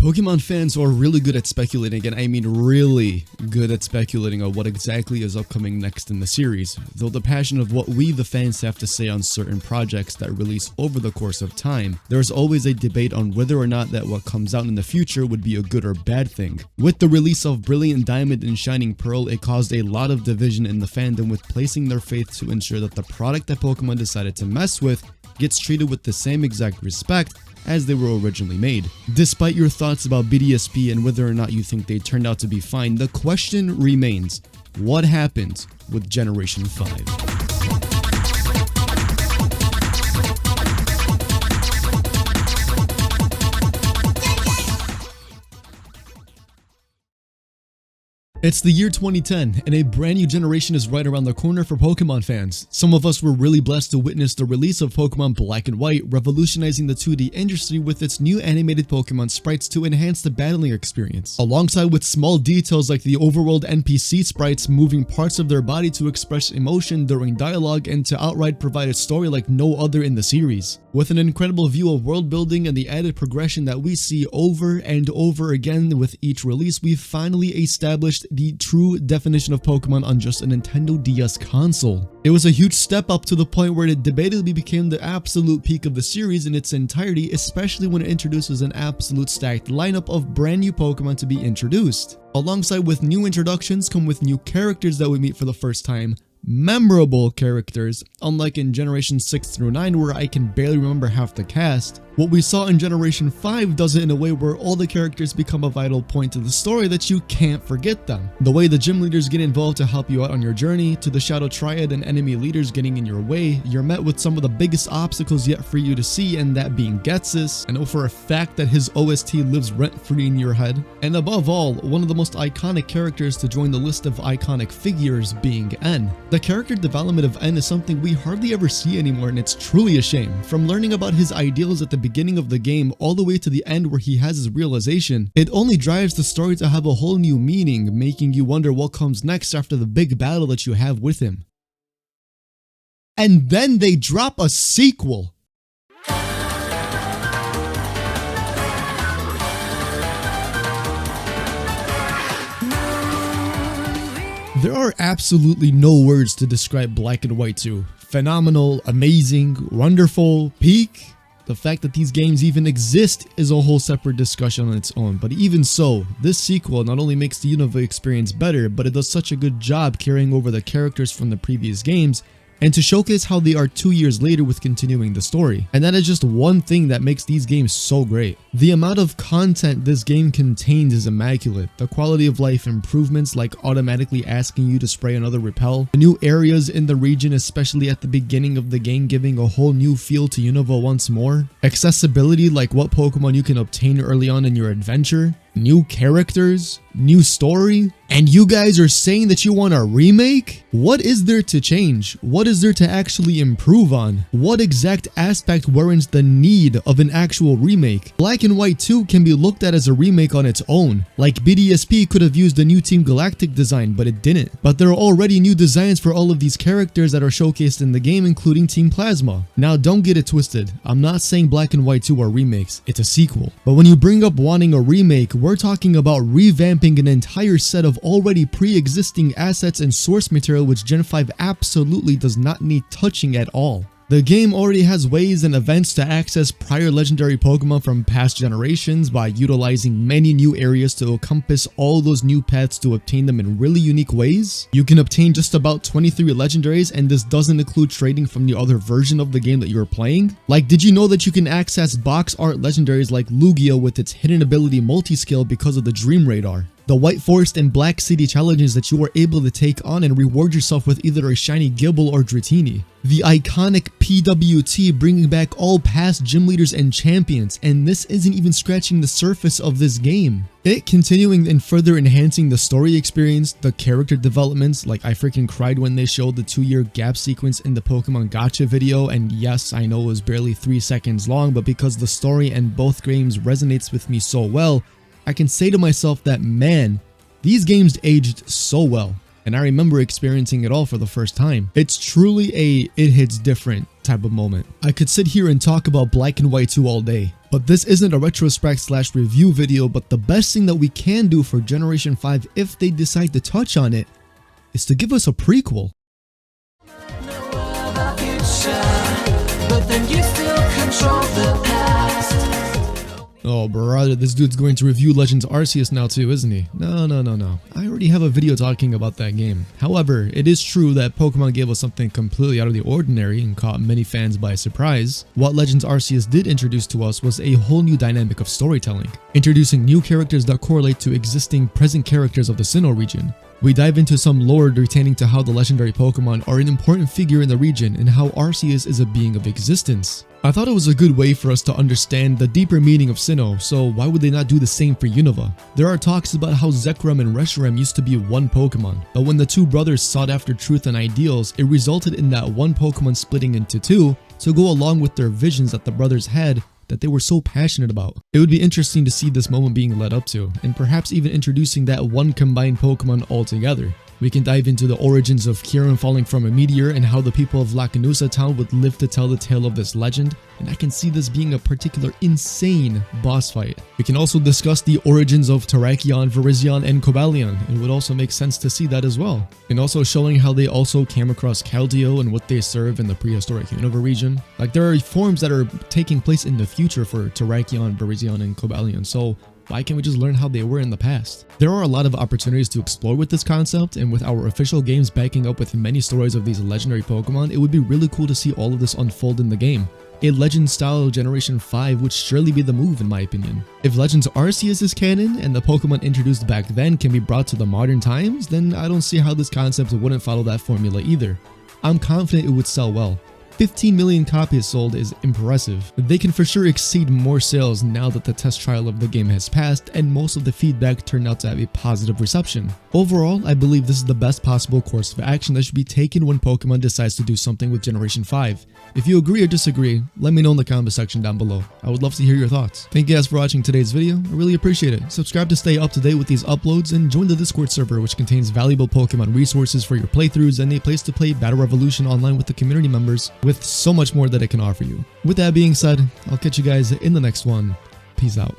Pokemon fans are really good at speculating, and I mean really good at speculating on what exactly is upcoming next in the series, though the passion of what we the fans have to say on certain projects that release over the course of time, there is always a debate on whether or not that what comes out in the future would be a good or bad thing. With the release of Brilliant Diamond and Shining Pearl, it caused a lot of division in the fandom with placing their faith to ensure that the product that Pokemon decided to mess with gets treated with the same exact respect as they were originally made. Despite your thoughts about BDSP and whether or not you think they turned out to be fine, the question remains, what happened with Generation 5? It's the year 2010, and a brand new generation is right around the corner for Pokemon fans. Some of us were really blessed to witness the release of Pokemon Black and White, revolutionizing the 2D industry with its new animated Pokemon sprites to enhance the battling experience, alongside with small details like the overworld NPC sprites moving parts of their body to express emotion during dialogue and to outright provide a story like no other in the series. With an incredible view of world building and the added progression that we see over and over again with each release, we've finally established the true definition of Pokemon on just a Nintendo DS console. It was a huge step up to the point where it debatably became the absolute peak of the series in its entirety, especially when it introduces an absolute stacked lineup of brand new Pokemon to be introduced. Alongside with new introductions come with new characters that we meet for the first time, memorable characters, unlike in Generation 6 through 9 where I can barely remember half the cast. What we saw in Generation 5 does it in a way where all the characters become a vital point to the story that you can't forget them. The way the gym leaders get involved to help you out on your journey, to the Shadow Triad and enemy leaders getting in your way, you're met with some of the biggest obstacles yet for you to see, and that being Ghetsis. I know for a fact that his OST lives rent-free in your head. And above all, one of the most iconic characters to join the list of iconic figures being N. The character development of N is something we hardly ever see anymore, and it's truly a shame. From learning about his ideals at the beginning of the game all the way to the end where he has his realization, it only drives the story to have a whole new meaning, making you wonder what comes next after the big battle that you have with him. And then they drop a sequel. There are absolutely no words to describe Black and White 2. Phenomenal, amazing, wonderful, peak. The fact that these games even exist is a whole separate discussion on its own, but even so, this sequel not only makes the Unova experience better, but it does such a good job carrying over the characters from the previous games and to showcase how they are 2 years later with continuing the story. And that is just one thing that makes these games so great. The amount of content this game contains is immaculate. The quality of life improvements like automatically asking you to spray another repel, the new areas in the region especially at the beginning of the game giving a whole new feel to Unova once more, accessibility like what Pokemon you can obtain early on in your adventure, new characters, new story, and you guys are saying that you want a remake? What is there to change? What is there to actually improve on? What exact aspect warrants the need of an actual remake? Black and White 2 can be looked at as a remake on its own. Like BDSP could have used a new Team Galactic design, but it didn't. But there are already new designs for all of these characters that are showcased in the game, including Team Plasma. Now don't get it twisted, I'm not saying Black and White 2 are remakes, it's a sequel. But when you bring up wanting a remake, we're talking about revamping an entire set of already pre-existing assets and source material which Gen 5 absolutely does not need touching at all. The game already has ways and events to access prior legendary Pokemon from past generations by utilizing many new areas to encompass all those new paths to obtain them in really unique ways. You can obtain just about 23 legendaries, and this doesn't include trading from the other version of the game that you're playing. Like, did you know that you can access box art legendaries like Lugia with its hidden ability multi-skill because of the Dream Radar? The White Forest and Black City challenges that you are able to take on and reward yourself with either a shiny Gible or Dratini. The iconic PWT bringing back all past gym leaders and champions, and this isn't even scratching the surface of this game. It continuing and further enhancing the story experience, the character developments, like I freaking cried when they showed the 2-year gap sequence in the Pokemon Gacha video, and yes, I know it was barely 3 seconds long, but because the story and both games resonates with me so well, I can say to myself that, man, these games aged so well. and I remember experiencing it all for the first time. It's truly a it hits different type of moment. I could sit here and talk about Black and White 2 all day, but this isn't a retrospect / review video. But the best thing that we can do for Generation 5, if they decide to touch on it, is to give us a prequel. But then you still control the past. Oh brother, this dude's going to review Legends Arceus now too, isn't he? No. I already have a video talking about that game. However, it is true that Pokemon gave us something completely out of the ordinary and caught many fans by surprise. What Legends Arceus did introduce to us was a whole new dynamic of storytelling, introducing new characters that correlate to existing present characters of the Sinnoh region. We dive into some lore pertaining to how the legendary Pokemon are an important figure in the region and how Arceus is a being of existence. I thought it was a good way for us to understand the deeper meaning of Sinnoh, so why would they not do the same for Unova? There are talks about how Zekrom and Reshiram used to be one Pokemon, but when the two brothers sought after truth and ideals, it resulted in that one Pokemon splitting into two to go along with their visions that the brothers had that they were so passionate about. It would be interesting to see this moment being led up to, and perhaps even introducing that one combined Pokemon altogether. We can dive into the origins of Kieran falling from a meteor and how the people of Lakanusa town would live to tell the tale of this legend, and I can see this being a particular insane boss fight. We can also discuss the origins of Terrakion, Virizion, and Cobalion. It would also make sense to see that as well. And also showing how they also came across Keldeo and what they serve in the prehistoric Unova region. Like, there are forms that are taking place in the future for Terrakion, Virizion, and Cobalion, so why can't we just learn how they were in the past? There are a lot of opportunities to explore with this concept, and with our official games backing up with many stories of these legendary Pokemon, it would be really cool to see all of this unfold in the game. A Legend-style Generation 5 would surely be the move in my opinion. If Legends Arceus is canon, and the Pokemon introduced back then can be brought to the modern times, then I don't see how this concept wouldn't follow that formula either. I'm confident it would sell well. 15 million copies sold is impressive. They can for sure exceed more sales now that the test trial of the game has passed and most of the feedback turned out to have a positive reception. Overall, I believe this is the best possible course of action that should be taken when Pokemon decides to do something with Generation 5. If you agree or disagree, let me know in the comment section down below. I would love to hear your thoughts. Thank you guys for watching today's video. I really appreciate it. Subscribe to stay up to date with these uploads and join the Discord server, which contains valuable Pokemon resources for your playthroughs and a place to play Battle Revolution online with the community members, with so much more that it can offer you. With that being said, I'll catch you guys in the next one. Peace out.